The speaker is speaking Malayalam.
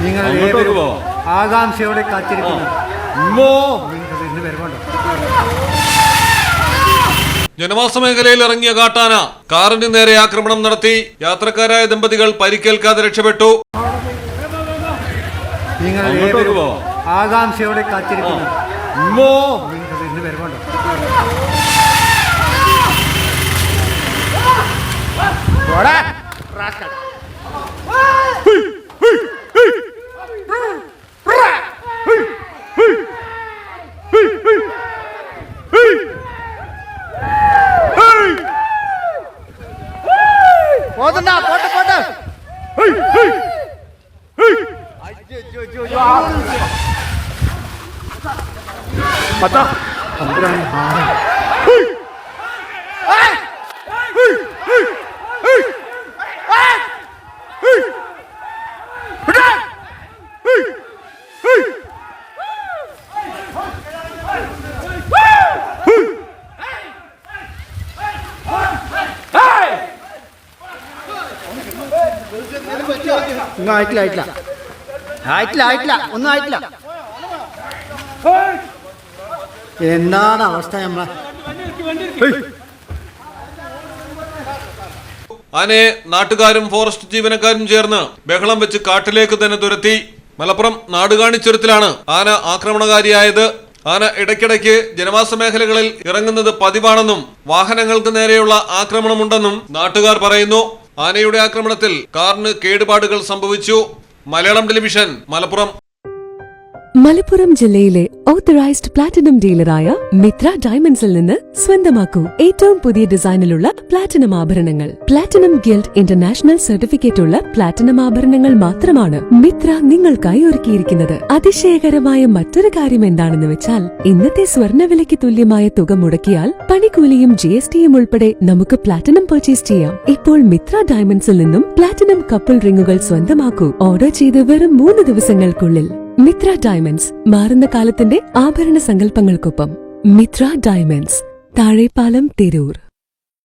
നിങ്ങൾ ആകാംക്ഷയോടെ കാത്തിരിക്കുന്നു. ജനവാസ മേഖലയിൽ ഇറങ്ങിയ കാട്ടാന കാറിന് നേരെ ആക്രമണം നടത്തി. യാത്രക്കാരായ ദമ്പതികൾ പരിക്കേൽക്കാതെ രക്ഷപ്പെട്ടു. നിങ്ങൾ ആകാംക്ഷയോടെ കാത്തിരിക്കുന്നു. ഒന്നും എന്താണ് അവസ്ഥ? ആനയെ നാട്ടുകാരും ഫോറസ്റ്റ് ജീവനക്കാരും ചേർന്ന് ബഹളം വെച്ച് കാട്ടിലേക്ക് തന്നെ തുരത്തി. മലപ്പുറം നാടുകാണിച്ചുരത്തിലാണ് ആന ആക്രമണകാരിയായത്. ആന ഇടയ്ക്കിടയ്ക്ക് ജനവാസ മേഖലകളിൽ ഇറങ്ങുന്നത് പതിവാണെന്നും വാഹനങ്ങൾക്ക് നേരെയുള്ള ആക്രമണമുണ്ടെന്നും നാട്ടുകാർ പറയുന്നു. ആനയുടെ ആക്രമണത്തിൽ കാറിന് കേടുപാടുകൾ സംഭവിച്ചു. മലയാളം ടെലിവിഷൻ, മലപ്പുറം. മലപ്പുറം ജില്ലയിലെ ഓത്തറൈസ്ഡ് പ്ലാറ്റിനം ഡീലറായ മിത്ര ഡയമണ്ട്സിൽ നിന്ന് സ്വന്തമാക്കൂ ഏറ്റവും പുതിയ ഡിസൈനിലുള്ള പ്ലാറ്റിനം ആഭരണങ്ങൾ. പ്ലാറ്റിനം ഗിൽഡ് ഇന്റർനാഷണൽ സർട്ടിഫിക്കറ്റ് ഉള്ള പ്ലാറ്റിനം ആഭരണങ്ങൾ മാത്രമാണ് മിത്ര നിങ്ങൾക്കായി ഒരുക്കിയിരിക്കുന്നത്. അതിശയകരമായ മറ്റൊരു കാര്യം എന്താണെന്ന് വെച്ചാൽ, ഇന്നത്തെ സ്വർണ്ണവിലയ്ക്ക് തുല്യമായ തുക മുടക്കിയാൽ പണിക്കൂലിയും GSTയും ഉൾപ്പെടെ നമുക്ക് പ്ലാറ്റിനം പർച്ചേസ് ചെയ്യാം. ഇപ്പോൾ മിത്ര ഡയമണ്ട്സിൽ നിന്നും പ്ലാറ്റിനം കപ്പിൾ റിങ്ങുകൾ സ്വന്തമാക്കൂ. ഓർഡർ ചെയ്ത് വെറും 3 ദിവസങ്ങൾക്കുള്ളിൽ. മിത്ര ഡയമണ്ട്സ്, മാറുന്ന കാലത്തിന്റെ ആഭരണ സങ്കല്പങ്ങൾക്കൊപ്പം. മിത്ര ഡയമണ്ട്സ്, താഴെപ്പാലം, തിരൂർ.